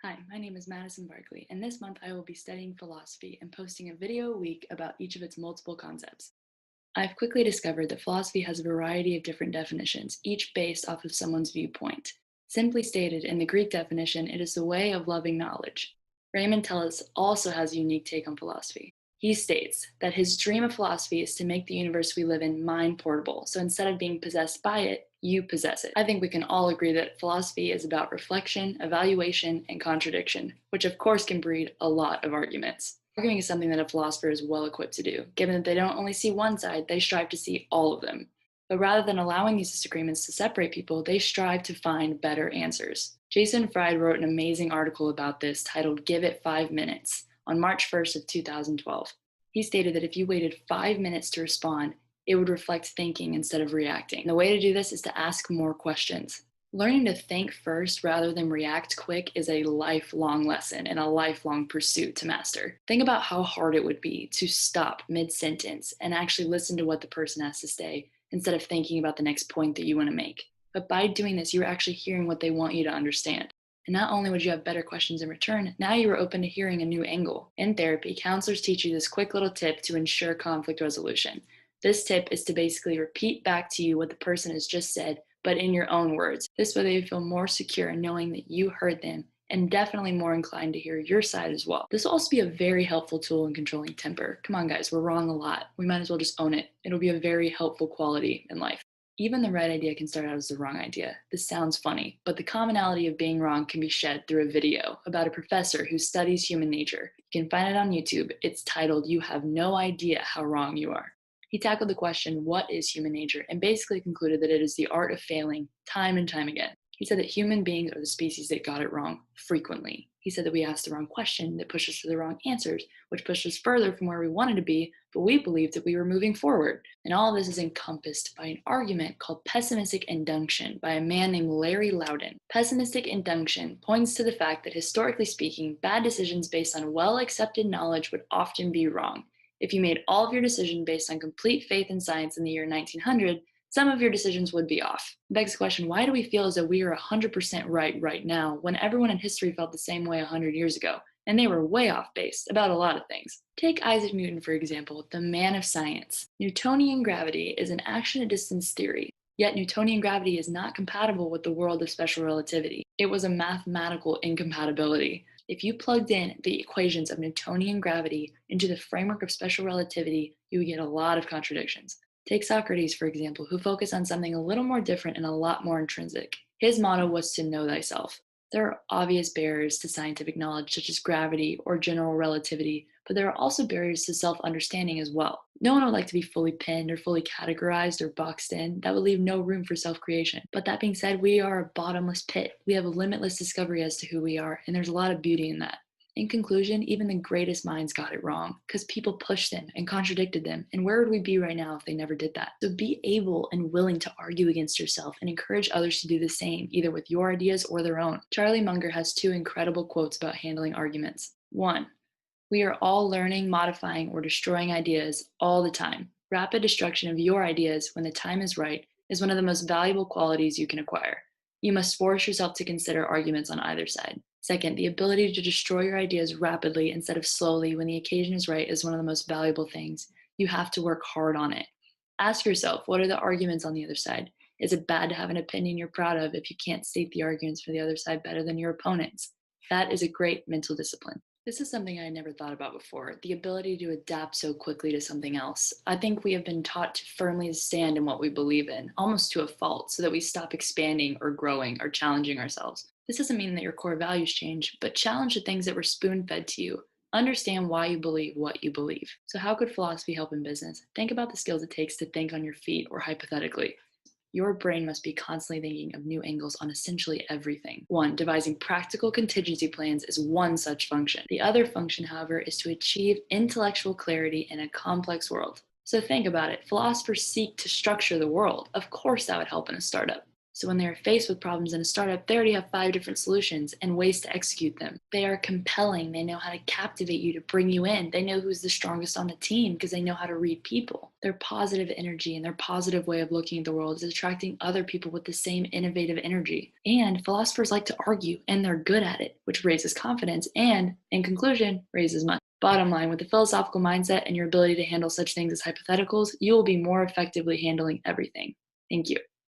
Hi, my name is Madison Barkley, and this month I will be studying philosophy and posting a video a week about each of its multiple concepts. I've quickly discovered that philosophy has a variety of different definitions, each based off of someone's viewpoint. Simply stated, in the Greek definition, it is the way of loving knowledge. Raymond Tellis also has a unique take on philosophy. He states that his dream of philosophy is to make the universe we live in mind portable, so instead of being possessed by it, you possess it. I think we can all agree that philosophy is about reflection, evaluation, and contradiction, which of course can breed a lot of arguments. Arguing is something that a philosopher is well equipped to do. Given that they don't only see one side, they strive to see all of them. But rather than allowing these disagreements to separate people, they strive to find better answers. Jason Fried wrote an amazing article about this titled Give It 5 Minutes on March 1st of 2012. He stated that if you waited 5 minutes to respond, it would reflect thinking instead of reacting. And the way to do this is to ask more questions. Learning to think first rather than react quick is a lifelong lesson and a lifelong pursuit to master. Think about how hard it would be to stop mid sentence and actually listen to what the person has to say instead of thinking about the next point that you want to make. But by doing this, you're actually hearing what they want you to understand. And not only would you have better questions in return, now you are open to hearing a new angle. In therapy, counselors teach you this quick little tip to ensure conflict resolution. This tip is to basically repeat back to you what the person has just said, but in your own words. This way they feel more secure in knowing that you heard them and definitely more inclined to hear your side as well. This will also be a very helpful tool in controlling temper. Come on, guys, we're wrong a lot. We might as well just own it. It'll be a very helpful quality in life. Even the right idea can start out as the wrong idea. This sounds funny, but the commonality of being wrong can be shed through a video about a professor who studies human nature. You can find it on YouTube. It's titled, "You Have No Idea How Wrong You Are." He tackled the question, what is human nature, and basically concluded that it is the art of failing time and time again. He said that human beings are the species that got it wrong frequently. He said that we asked the wrong question that pushed us to the wrong answers, which pushed us further from where we wanted to be, but we believed that we were moving forward. And all of this is encompassed by an argument called pessimistic induction by a man named Larry Loudon. Pessimistic induction points to the fact that historically speaking, bad decisions based on well-accepted knowledge would often be wrong. If you made all of your decisions based on complete faith in science in the year 1900, some of your decisions would be off. It begs the question, why do we feel as though we are 100% right now when everyone in history felt the same way 100 years ago? And they were way off base about a lot of things. Take Isaac Newton, for example, the man of science. Newtonian gravity is an action at distance theory, yet Newtonian gravity is not compatible with the world of special relativity. It was a mathematical incompatibility. If you plugged in the equations of Newtonian gravity into the framework of special relativity, you would get a lot of contradictions. Take Socrates, for example, who focused on something a little more different and a lot more intrinsic. His motto was to know thyself. There are obvious barriers to scientific knowledge, such as gravity or general relativity, but there are also barriers to self-understanding as well. No one would like to be fully pinned or fully categorized or boxed in. That would leave no room for self-creation. But that being said, we are a bottomless pit. We have a limitless discovery as to who we are, and there's a lot of beauty in that. In conclusion, even the greatest minds got it wrong because people pushed them and contradicted them. And where would we be right now if they never did that? So be able and willing to argue against yourself and encourage others to do the same, either with your ideas or their own. Charlie Munger has two incredible quotes about handling arguments. One, we are all learning, modifying, or destroying ideas all the time. Rapid destruction of your ideas when the time is right is one of the most valuable qualities you can acquire. You must force yourself to consider arguments on either side. Second, the ability to destroy your ideas rapidly instead of slowly when the occasion is right is one of the most valuable things. You have to work hard on it. Ask yourself, what are the arguments on the other side? Is it bad to have an opinion you're proud of if you can't state the arguments for the other side better than your opponents? That is a great mental discipline. This is something I had never thought about before, the ability to adapt so quickly to something else. I think we have been taught to firmly stand in what we believe in, almost to a fault, so that we stop expanding or growing or challenging ourselves. This doesn't mean that your core values change, but challenge the things that were spoon-fed to you. Understand why you believe what you believe. So how could philosophy help in business? Think about the skills it takes to think on your feet or hypothetically. Your brain must be constantly thinking of new angles on essentially everything. One, devising practical contingency plans is one such function. The other function, however, is to achieve intellectual clarity in a complex world. So think about it. Philosophers seek to structure the world. Of course, that would help in a startup. So when they're faced with problems in a startup, they already have 5 different solutions and ways to execute them. They are compelling. They know how to captivate you to bring you in. They know who's the strongest on the team because they know how to read people. Their positive energy and their positive way of looking at the world is attracting other people with the same innovative energy. And philosophers like to argue, and they're good at it, which raises confidence and, in conclusion, raises money. Bottom line, with a philosophical mindset and your ability to handle such things as hypotheticals, you will be more effectively handling everything. Thank you.